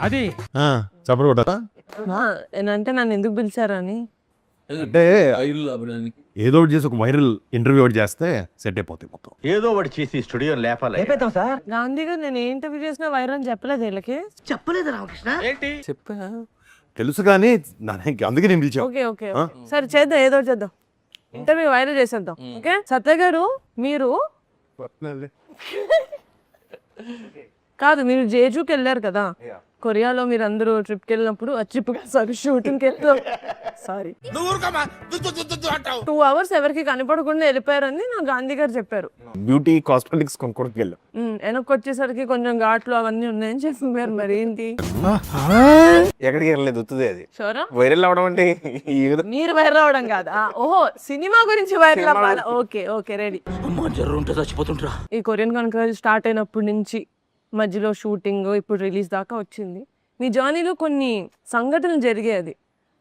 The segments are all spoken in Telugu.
అది చెప్పరు కొట్టారా అంటే నన్ను ఎందుకు పిలిచారని అంటే ఏదో ఒకటి చేసి ఒక వైరల్ ఇంటర్వ్యూ ఒకటి చేస్తే సెట్ అయిపోతాయి మొత్తం. ఏదో ఒకటి చేసి స్టూడియో లేపాలి. గాంధీ గారు నేను ఏ ఇంటర్వ్యూ చేసినా వైరల్ అని చెప్పలేదు వీళ్ళకి. చెప్పలేదు రామకృష్ణ. చెప్పా తెలుసు కానీ అందుకే నేను పిలిచాను. ఓకే ఓకే సరే చేద్దాం, ఏదో ఒకటి చేద్దాం, ఇంటర్వ్యూ వైరల్ చేసేద్దాం. ఓకే సత్య గారు, మీరు కాదు మీరు జేజూకి వెళ్ళారు కదా, కొరియాలో మీరు అందరూ ట్రిప్కి వెళ్ళినప్పుడు షూటింగ్కి వెళ్తాం, సారీ 2 hours ఎవరికి కనపడకుండా వెళ్ళిపోయారని నాకు గాంధీ గారు చెప్పారు. బ్యూటీ కాస్మెటిక్స్ కొనుక్కోడికి వెళ్ళాం. వెనక్కి వచ్చేసరికి కొంచెం ఘాట్లు అవన్నీ ఉన్నాయని చెప్పారు. మరి ఏంటి? ఎక్కడికి వెళ్ళలేదు, వస్తుంది అది షోరా వైరల్ అవడం అంటే మీరు వైరల్ అవడం కాదా? ఓహో సినిమా గురించి వైరల్ అవ్వాలి. Okay okay ready. ఈ కొరియన్ కనుక స్టార్ట్ అయినప్పటి నుంచి మధ్యలో షూటింగ్ ఇప్పుడు రిలీజ్ దాకా వచ్చింది. మీ జర్నీలో కొన్ని సంఘటనలు జరిగాయి.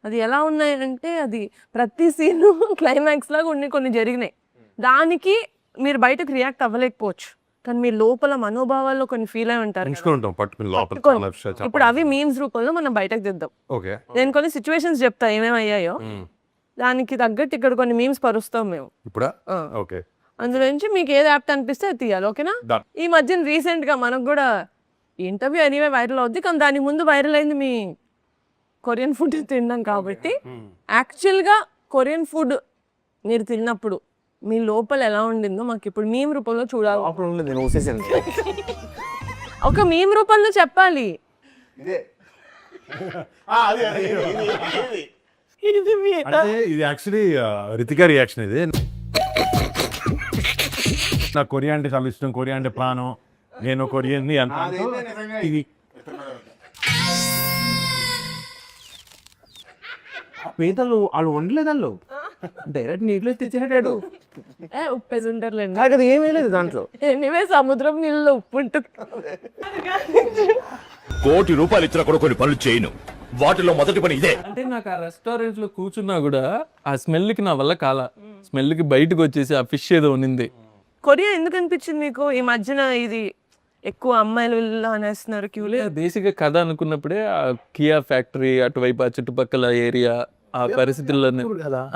అది ఎలా ఉన్నాయంటే అది ప్రతి సీన్ క్లైమాక్స్ లాగా కొన్ని జరిగినాయి. దానికి మీరు బయటకు రియాక్ట్ అవ్వలేకపోవచ్చు, కానీ మీ లోపల మనోభావాల్లో కొన్ని ఫీల్ అయి ఉంటారు. ఇప్పుడు అవి మీమ్స్ రూపంలో మనం బయటకు తెద్దాం. నేను కొన్ని సిచ్యువేషన్స్ చెప్తా ఏమేమి అయ్యాయో, దానికి తగ్గట్టు ఇక్కడ కొన్ని మీమ్స్ పరుస్తాం మేము. అందులో నుంచి మీకు ఏది యాప్ట్ అనిపిస్తే అది తీయాలి. ఓకేనా? ఈ మధ్యన రీసెంట్ గా మనకు కూడా ఇంటర్వ్యూ ఎనీవే వైరల్ అవుద్ది, కానీ దాని ముందు వైరల్ అయింది మీ కొరియన్ ఫుడ్ తిన్నాం కాబట్టి. యాక్చువల్గా కొరియన్ ఫుడ్ మీరు తిన్నప్పుడు మీ లోపల ఎలా ఉండిందో మాకు ఇప్పుడు మీమ్ రూపంలో చూడాలి. ఒక మీమ్ రూపంలో చెప్పాలి. ఇది యాక్చువల్లీ రితికా రియాక్షన్. ఇది నాకు కొరియా అంటే చాలా ఇష్టం, కొరియా అంటే ప్రాణం, నేను కొరియన్ ఇది పీతలు వాళ్ళు వండలేదు, వాళ్ళు డైరెక్ట్ నీళ్ళు తెచ్చినట్టాడు. ఉప్పేసి ఉంటారులేండి, అది ఏమీ లేదు దాంట్లో. ఎనీవే సముద్రం నీళ్ళలో ఉప్పు ఉంటుంది. ₹1 కోటి ఇచ్చినా కూడా కొన్ని పనులు చేయను. వాటిలో మొదటి పని ఇదే. అంటే నాకు ఆ రెస్టారెంట్ లో కూర్చున్నా కూడా ఆ స్మెల్ కి నా వల్ల కాల, స్మెల్ కి బయటకు వచ్చేసి ఆ ఫిష్ ఏదో ఉన్నింది. కొరియా ఎందుకు అనిపించింది మీకు ఈ మధ్యన? ఇది ఎక్కువ అమ్మాయిలు అనేస్తున్నారు క్యూలే. బేసిక్ గా కథ అనుకున్నప్పుడే ఆ కియా ఫ్యాక్టరీ అటువైపు ఆ చుట్టుపక్కల ఏరియా ఆ పరిస్థితుల్లో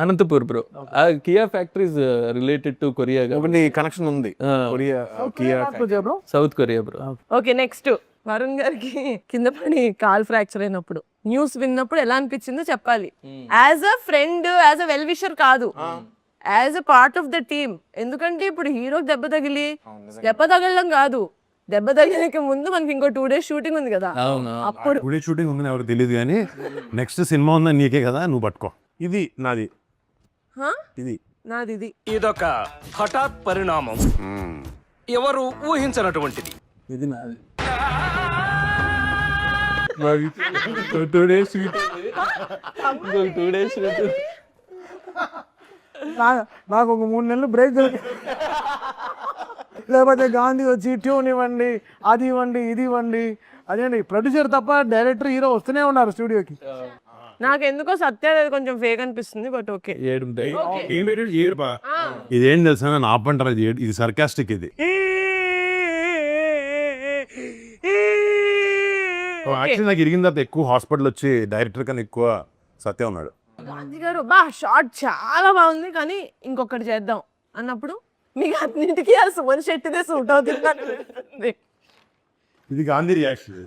అనంతపూర్ బ్రో. ఆ Kia factories related to Korea connection ఉంది. South Korea bro. Okay next Varun గారికి కింద పడి కాల్ ఫ్రాక్చర్ అయినప్పుడు న్యూస్ విన్నప్పుడు ఎలా అనిపించిందో చెప్పాలి. As a friend, as a well wisher కాదు, as a part of the team. ఎందుకంటే ఇప్పుడు హీరోకి దెబ్బ తగలడం కాదు, దెబ్బ తగిలిక ముందు మనకి ఇంకో 2 days షూటింగ్ ఉంది కదా. అప్పుడు 2 days షూటింగ్ ఉందని ఎవరికి తెలియదు, కానీ నెక్స్ట్ సినిమా ఉందని నీకే కదా, నువ్వు పట్టుకో. ఇది నాది, నాది ఇదొక హఠాత్ పరిణామం, ఎవరు ఊహించనటువంటిది. ఇది నాది. 2 days నాకు ఒక 3 నెలలు బ్రేక్ దొరికింది. లేకపోతే గాంధీ వచ్చి ట్యూన్ ఇవ్వండి, అది ఇవ్వండి, ఇది ఇవ్వండి, అదేండి ప్రొడ్యూసర్ తప్ప డైరెక్టర్ హీరో వస్తూనే ఉన్నారు స్టూడియోకి. నాకు ఎందుకో సత్య కొంచెం ఫేక్ అనిపిస్తుంది, బట్ ఓకే. ఇదేం తెలుసా, నేను ఆపంటారు, ఇది సర్కాస్టిక్. ఇది యాక్చువల్లీ నాకు ఇరిగిన తర్వాత ఎక్కువ హాస్పిటల్ వచ్చి డైరెక్టర్ కన్నా ఎక్కువ సత్య ఉన్నాడు. గాంధీ గారు షార్ట్ చాలా బాగుంది కానీ ఇంకొకటి చేద్దాం అన్నప్పుడు మీకు అన్నింటికీ ఆ సుమన్ శెట్టిదే సూట్ అవుతుంది. ఇది గాంధీ రియాక్షన్.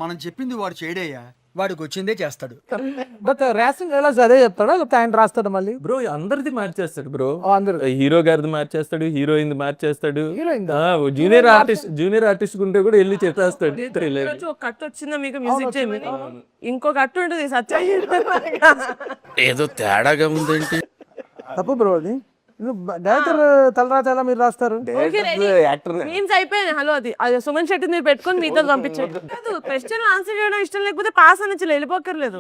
మనం చెప్పింది వాడు చేయడయ్యా, వాడికి వచ్చిందే చేస్తాడు. బట్ రేసింగ్ ఎలా అదే చెప్తాడా, ఆయన రాస్తాడు మళ్ళీ? బ్రో అందరిది మార్చేస్తాడు బ్రో. అందరు హీరో గారిది మార్చేస్తాడు, హీరోయిన్ మార్చేస్తాడు, జూనియర్ ఆర్టిస్ట్ ఉంటే కూడా వెళ్ళి చేస్తాడు. ఒక కట్ వచ్చిందా మీకు మ్యూజిక్ చేయమని? ఇంకో కట్ ఉంటుంది సత్య ఏదో తేడాగా ఉందేంటి? తప్పు బ్రో అది. డైరెక్టర్ తలరాత ఎలా మీరు రాస్తారు? మీమ్స్ అయిపోయాయి. హలో అది సుమన్ శెట్టి మీరు పెట్టుకొని మీతో పంపించండి. క్వశ్చన్ ఆన్సర్ చేయడం ఇష్టం లేకపోతే పాస్ అని వెళ్ళిపోకర్లేదు.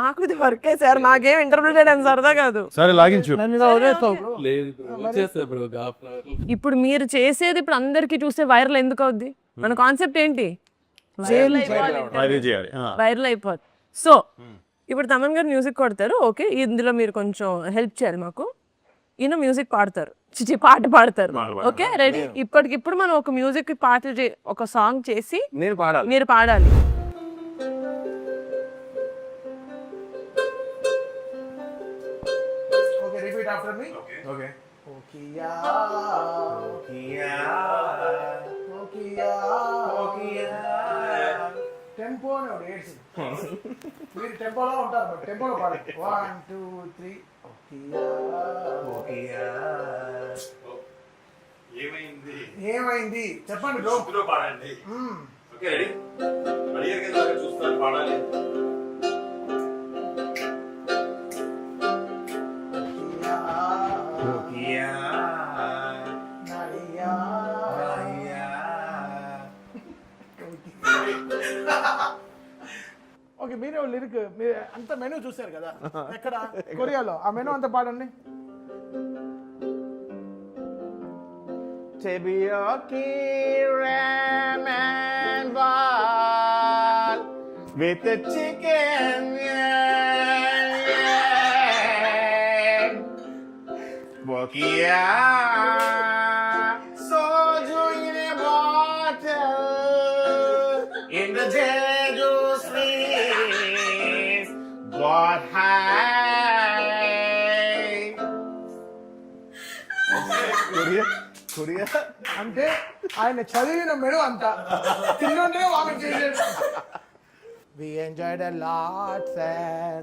మాకు ఇది వర్కే సార్, మాకేం ఇంటర్వ్యూ చేయడం సరదా కాదు. సరే లాగించు. ఇప్పుడు మీరు చేసేది ఇప్పుడు అందరికి చూస్తే వైరల్ ఎందుకు అవుద్ది? మన కాన్సెప్ట్ ఏంటి? వైరల్ అయిపోద్ది. సో ఇప్పుడు తమన్ గారు మ్యూజిక్ కొడతారు, ఓకే, ఇందులో మీరు కొంచెం హెల్ప్ చేయాలి మాకు. ఈయన మ్యూజిక్ పాడతారు, చిచి పాట పాడతారు. Okay ready? ఇప్పటికిప్పుడు మనం ఒక మ్యూజిక్ పాటలు ఒక సాంగ్ చేసి నేను పాడాలి. మీరు పాడాలి. ఓకే రిపీట్ ఆఫ్టర్ మీ. ఓకే ఓకియా ఓకియా ఓకియా ఓకియా టెంపో నోడ్ ఏడ్స్ మీరు టెంపోలో ఉంటారు బట్ టెంపోలో పాడండి. 1 2 3 ఓకియా ఓకియా ఏమైంది ఏమైంది చెప్పండి బ్రో పాడండి. ఓకే రెడీ అడిగారు కదా చూస్తాను పాడాలి. ఓకే మీరే లిరిక్ మీరు అంత మెనూ చూసారు కదా ఎక్కడ కొరియాలో ఆ మెనూ అంతా పాడండి. Teriyaki ramen ball with the chicken. Bokia soju in a bottle in the Jeju streets got high. Korea. అంటే ఆయన చదివిన మెను అంతా తిన్నుంటే వామిట్ చేసేది. We enjoyed a lot, sir.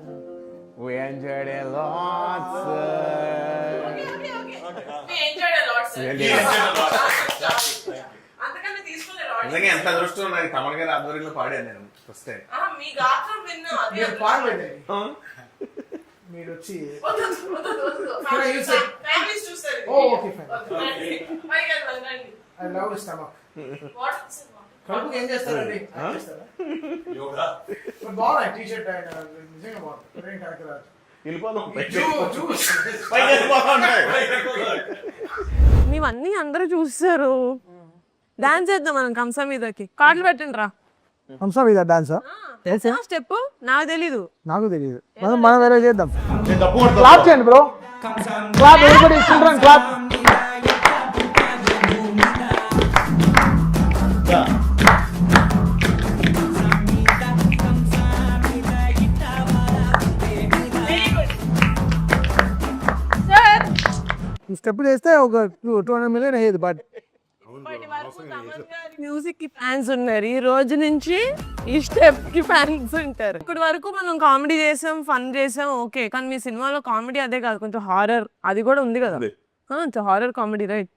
We enjoyed a lot, sir. నిజంగా ఎంత అదృష్టం నాకు తమన్ గారి ఆధ్వర్యంలో పాడాను నేను ఫస్ట్ టైం. మీరు పాడలేదు మీరు వచ్చి okay fine. I love stomach. కడుపుకి ఏం చేస్తారండి? బాగున్నాయి టీ షర్ట్ ఆయన నిజంగా బాగుంది. కనకరాజు వెళ్ళిపోదాం మేమన్నీ అందరూ చూస్తారు. డాన్స్ చేద్దాం మనం కంసా మీదకి. కార్డులు పెట్టండి రా. హంసా మీద డాన్సా? స్టెప్ నాకు తెలీదు. నాకు తెలియదు. మనం వేరే చేద్దాం. క్లాప్ చేయండి bro. Clap everybody children clap. Step చేస్తే ఒక 200 million అయ్యేది. బట్ మ్యూజిక్ కి ఫ్యాన్స్ ఉన్నారు, ఈ రోజు నుంచి ఈ స్టెప్ కి ఫ్యాన్స్ ఉంటారు. ఇప్పటి వరకు మనం కామెడీ చేసాం, ఫన్ చేసాం, ఓకే. కానీ మీ సినిమాలో కామెడీ అదే కాదు, కొంచెం హారర్ అది కూడా ఉంది కదా. Horror comedy right.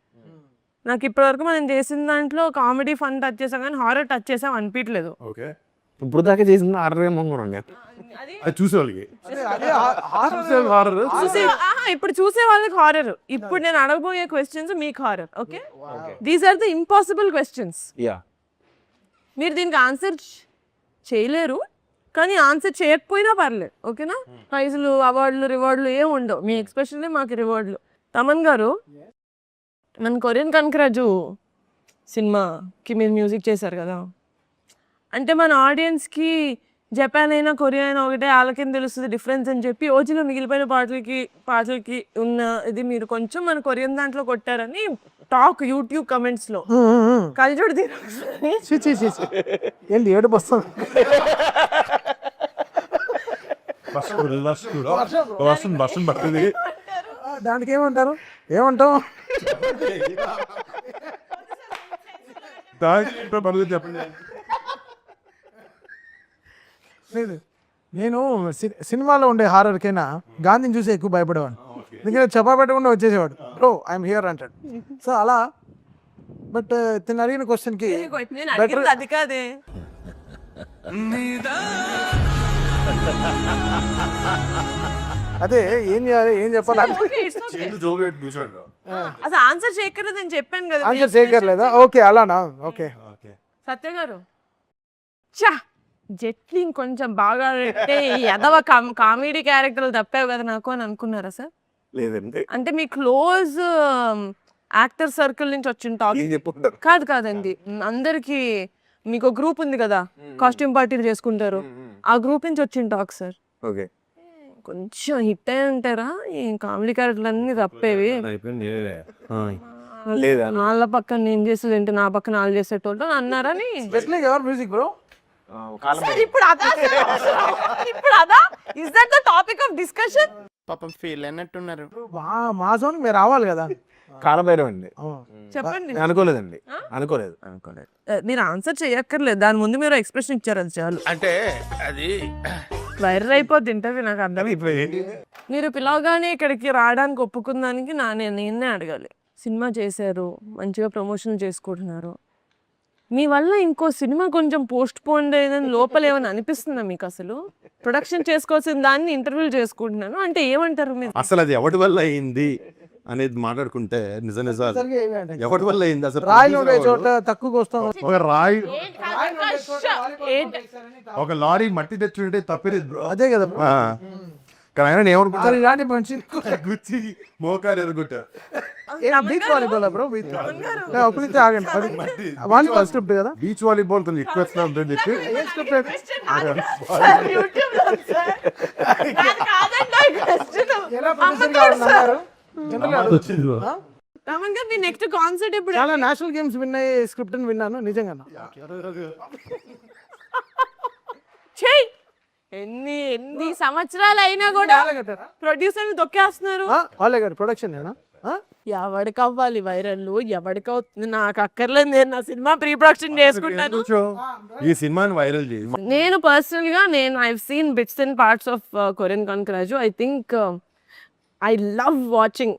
నాకు ఇప్పటి వరకు మనం చేసిన దాంట్లో కామెడీ ఫన్ టచ్ చేసాం కానీ హారర్ టచ్ చేసాం అనిపించలేదు. ఓకే ఇప్పుడు దాకా చేసింది ఆర్డర్ అది చూసే వాళ్ళకి ఇప్పుడు చూసే వాళ్ళకి హారర్. ఇప్పుడు నేను అడగబోయే క్వశ్చన్స్ మీకు horror. Okay, these are the impossible questions. మీరు దీనికి ఆన్సర్ చేయలేరు, కానీ ఆన్సర్ చేయకపోయినా పర్లేదు. ఓకేనా? ప్రైజులు, అవార్డులు, రివార్డులు ఏం ఉండవు. మీ ఎక్స్ప్రెషన్లే మాకు రివార్డులు. తమన్ గారు, మన కొరియన్ కనకరాజు సినిమాకి మీరు మ్యూజిక్ చేశారు కదా, అంటే మన ఆడియన్స్కి జపాన్ అయినా కొరియా అయినా ఒకటే, వాళ్ళకేం తెలుస్తుంది డిఫరెన్స్ అని చెప్పి ఓజీలో మిగిలిపోయిన పాటలకి ఉన్న ఇది మీరు కొంచెం మన కొరియన్ దాంట్లో కొట్టారని టాక్ యూట్యూబ్ కమెంట్స్ లో. కలిజోడు ఏంటి ఏడుపు వస్తుంది? దానికి ఏమంటారు? ఏమంటాం? లేదు, నేను సినిమాలో ఉండే హారర్కైనా గాంధీని చూసి ఎక్కువ భయపడేవాడు. ఎందుకంటే చెప్పా పెట్టకుండా వచ్చేసేవాడు, బ్రో ఐఎమ్ హియర్ అంటాడు. సో అలా. బట్ తిని అడిగిన క్వశ్చన్కి అది కాదే, అదే ఏం చేయాలి, ఏం చెప్పాలి అసలు ఆన్సర్ చేయక్కర్లేదు నేను చెప్పాను కదా. ఆన్సర్ చేయక్కర్లేదా? ఓకే అలానా? ఓకే సత్య గారు, చా జెట్లింగ్ కొంచెం బాగా పెట్టే ఎదవ కామెడీ క్యారెక్టర్లు తప్పావు కదా నాకు అని అనుకున్నారా సార్? లేదండి, అంటే మీ క్లోజ్ యాక్టర్ సర్కిల్ నుంచి వచ్చిన టాక్ కాదండి. అందరికి మీకు గ్రూప్ ఉంది కదా, కాస్ట్యూమ్ పార్టీలు చేసుకుంటారు, ఆ గ్రూప్ నుంచి వచ్చిన టాక్ సార్. ఓకే కొంచెం హిట్ అయి ఉంటారా ఈ కామెడీ క్యారెక్టర్లు అన్ని తప్పేవి. లేదా వాళ్ళ పక్కన నేను చేసేది ఏంటి, నా పక్కన వాళ్ళు చేసేటోళ్ళు అన్నారని. Especially ever music bro. Sir, ఇప్పుడు అదా ఇప్పుడు అదా is that the topic of discussion? పాపం ఫీల్ అన్నట్టున్నారు. మా జోన్ మీరు రావాలి కదా. కాలభైరవ్ అండి. చెప్పండి. అనుకోలేదండి, అనుకోలేదు. మీరు ఆన్సర్ చేయక్కర్లేదు, దాని ముందు మీరు ఎక్స్ప్రెషన్ ఇచ్చారు, అది చాలు. అంటే అది వైరల్ అయిపోద్ది ఇంటర్వ్యూ, నాకు అర్థమైపోయింది. మీరు పిలవగానే ఇక్కడికి రావడానికి ఒప్పుకుందానికి నేనే అడగాలి. సినిమా చేశారు, మంచిగా ప్రమోషన్ చేసుకుంటున్నారు, మీ వల్ల ఇంకో సినిమా కొంచెం పోస్ట్ పోన్ అయ్యిందని లోపల ఏమైనా అనిపిస్తుందా మీకు? అసలు ప్రొడక్షన్ చేసుకోవాల్సిన దాన్ని ఇంటర్వ్యూలు చేసుకుంటున్నాను అంటే ఏమంటారు మీరు? అసలు అది ఎవరి వల్ల అయింది అనేది మాట్లాడుకుంటే నిజం ఎవరి వల్ల అయింది అసలు? రాయిలు ఉండే చోట తక్కువకి వస్తాం. ఒక రాయి, ఒక లారీ మట్టి తెచ్చుంటే తప్పేది బ్రో. అదే కదా కానీ ఆయన ఏమనుకుంటారు, ఇలాంటి మంచి గుచ్చి మోకాలు ఎరుగుంటా బీచ్ వాలీబాల్ బ్రో. ఒకరితో ఆగండి, వాలీబాల్ స్క్రిప్ట్ కదా. బీచ్ వాలీబాల్ కొంచెం ఎక్కువ వస్తున్నా ఉందని చెప్పి ఏం స్క్రిప్ట్? ఎలా ప్రొడ్యూసర్ గా ఉన్నారు? నెక్స్ట్ కాన్సర్ట్ ఇప్పుడు చాలా నేషనల్ గేమ్స్ విన్ అయ్యే స్క్రిప్ట్ అని విన్నాను, నిజంగా. ఎన్ని సంవత్సరాలు అయినా కూడా ప్రొడ్యూసర్ తొక్కేస్తున్నారు. వాళ్ళే గారు ప్రొడక్షన్ ఎవరికి అవ్వాలి వైరల్, ఎవరికి అవుతుంది, నాకు అక్కర్లేదు, నేను నా సినిమా ప్రీ ప్రొడక్షన్ చేసుకుంటాను. ఈ సినిమాని వైరల్ చేయి. నేను పర్సనల్ గా I seen bits and parts of Korean కాంక్రాజు. I think I love watching.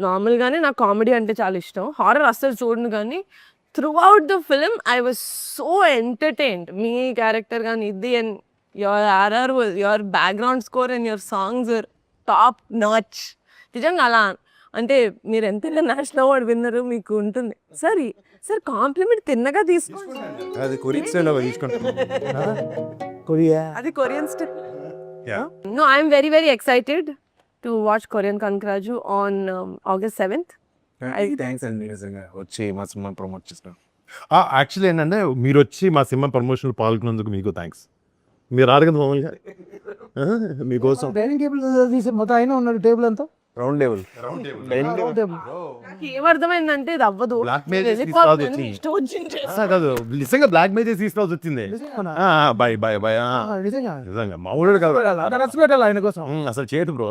Normal గానే నాకు కామెడీ అంటే చాలా ఇష్టం, హారర్ అస్సలు చూడను, కానీ through out the film I was so entertained. Me character కానీ ఇది, and your RR, your background score and your songs are top notch. నిజంగా అలా అంటే మీరు ఎంత నేషనల్ అవార్డ్ విన్నరు మీకు ఉంటుంది. సార్ కాంప్లిమెంట్ తిన్నగా తీసుకోండి. అది కొరియన్ స్టైల్ లో తీసుకుంటాం. అది Korean style. No, I am very very excited to watch Korean Kankraju on August 7th. Thanks అండి, నిజంగా వచ్చి మా సినిమా ప్రమోట్ చేస్తాం. యాక్చువల్లీ ఏంటంటే మీరు వచ్చి మా సినిమా ప్రమోషన్ పాల్గొన్నందుకు మీకు థ్యాంక్స్. మీరు ఆడగదు మామూలుగా మీకోసం డైనింగ్ టేబుల్ తీసి మొత్తం అయినా ఉన్నాడు. టేబుల్ అంతా రౌండ్ టేబుల్. ఏమర్థమైందంటే ఇది అవ్వదు, బ్లాక్ మెయిల్ కాదు, నిజంగా బ్లాక్ మెయిల్ చేసి తీసుకోవాల్సి వచ్చింది. బై బై బై నిజంగా మామూలు కాదు, రచ్చ పెట్టాలి ఆయన కోసం. అసలు చేయదు బ్రో.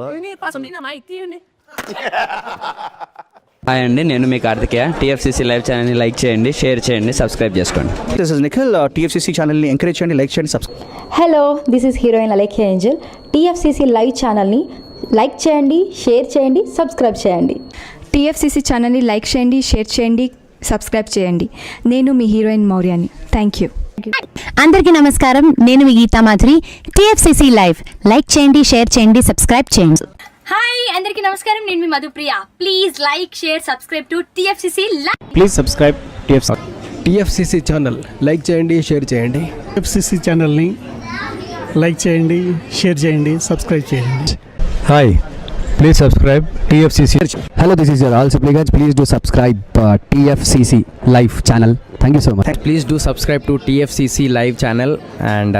హాయ్ అండి, నేను మీ కార్తికేయ. టీఎఫ్సీసీ లైవ్ ఛానల్ని లైక్ చేయండి, షేర్ చేయండి, సబ్స్క్రైబ్ చేసుకోండి. This is Nikhil. టీఎఫ్సీసీ ఛానల్ని ఎంకరేజ్ చేయండి, లైక్ చేయండి, subscribe. Hello, this is heroine Alekhya Angel. TFCC live ఛానల్ని లైక్ చేయండి, షేర్ చేయండి, సబ్స్క్రైబ్ చేయండి. టీఎఫ్సీసీ ఛానల్ని లైక్ చేయండి, షేర్ చేయండి, సబ్స్క్రైబ్ చేయండి. నేను మీ హీరోయిన్ మౌర్యాని. Thank you. అందరికీ నమస్కారం, నేను మీ Geetha Madhuri. TFCC live like చేయండి, షేర్ చేయండి, సబ్స్క్రైబ్ చేయండి. హాయ్, అందరికీ నమస్కారం, నేను మీ Madhupriya. Please like, share, subscribe to TFCC live. Please subscribe TFCC channel like చేయండి, షేర్ చేయండి. టీఎఫ్సీసీ ఛానల్ని లైక్ చేయండి, షేర్ చేయండి, సబ్స్క్రైబ్ చేయండి. Hi, please subscribe TFCC. Hello, this is your ఆల్ Sipligunj. Please do subscribe TFCC live channel. Thank you so much. Please do subscribe to TFCC live channel and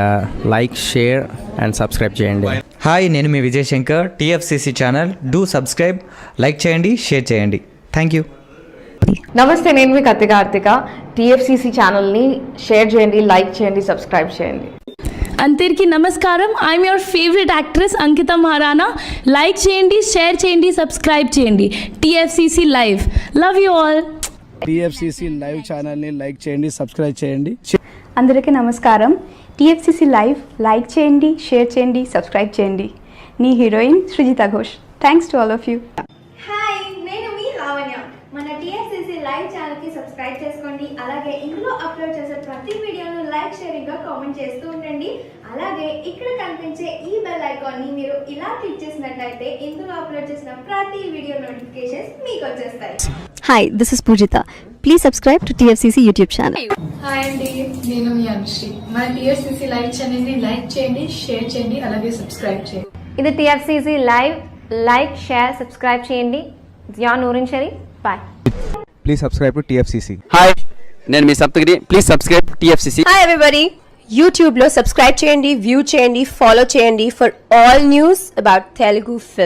like, share and subscribe చేయండి. హాయ్, నేను మీ Vijay Shankar. TFCC channel do subscribe, like చేయండి, షేర్ చేయండి. Thank you. నమస్తే, నేను మీ కార్తిక. టీఎఫ్సీసీ ఛానల్ని షేర్ చేయండి, లైక్ చేయండి, సబ్స్క్రైబ్ చేయండి. అందరికీ నమస్కారం, I'm your favourite actress Ankita Maharana. Like చేయండి, షేర్ చేయండి, సబ్స్క్రైబ్ చేయండి. TFCC live. Love you all. TFCC live ఛానల్ని లైక్ చేయండి, సబ్స్క్రైబ్ చేయండి. అందరికీ నమస్కారం. టీఎఫ్సీసీ లైవ్ లైక్ చేయండి, షేర్ చేయండి, సబ్స్క్రైబ్ చేయండి. నీ heroine Srujitha Ghosh. Thanks to all of you. Hi, నేను మీ లావణ్య. మన టీఎఫ్సీసీ లైవ్ ఛానల్కి సబ్స్క్రైబ్ చేసుకోండి. అలాగే ఇందులో అప్లోడ్ చేసే ప్రతి వీడియోను లైక్, షేరింగ్గా కామెంట్ చేస్తూ ఉండండి. అలాగే ఇక్కడ కనిపించే ఈ బెల్ ఐకాన్ని మీరు ఇలా క్లిక్ చేసినట్లయితే ఇందులో అప్లోడ్ చేసిన ప్రతి వీడియో నోటిఫికేషన్స్ మీకు వచ్చేస్తాయి. Hi, this is Poojitha. Please subscribe to TFCC YouTube channel. Hi అండి, నేను మీ అనుశ్రీ. మన టీఎఫ్సీసీ లైవ్ ఛానల్ని లైక్ చేయండి, షేర్ చేయండి, అలాగే సబ్స్క్రైబ్ చేయండి. ఇది TFCC live. Like, share, subscribe చేయండి. Zia Noorin Sharif. Bye. Please subscribe to TFCC. Hi, నేను మీ Saptagiri. Please subscribe TFCC. Hi everybody, యూట్యూబ్లో సబ్స్క్రైబ్ చేయండి, వ్యూ చేయండి, ఫాలో చేయండి for all news about Telugu film.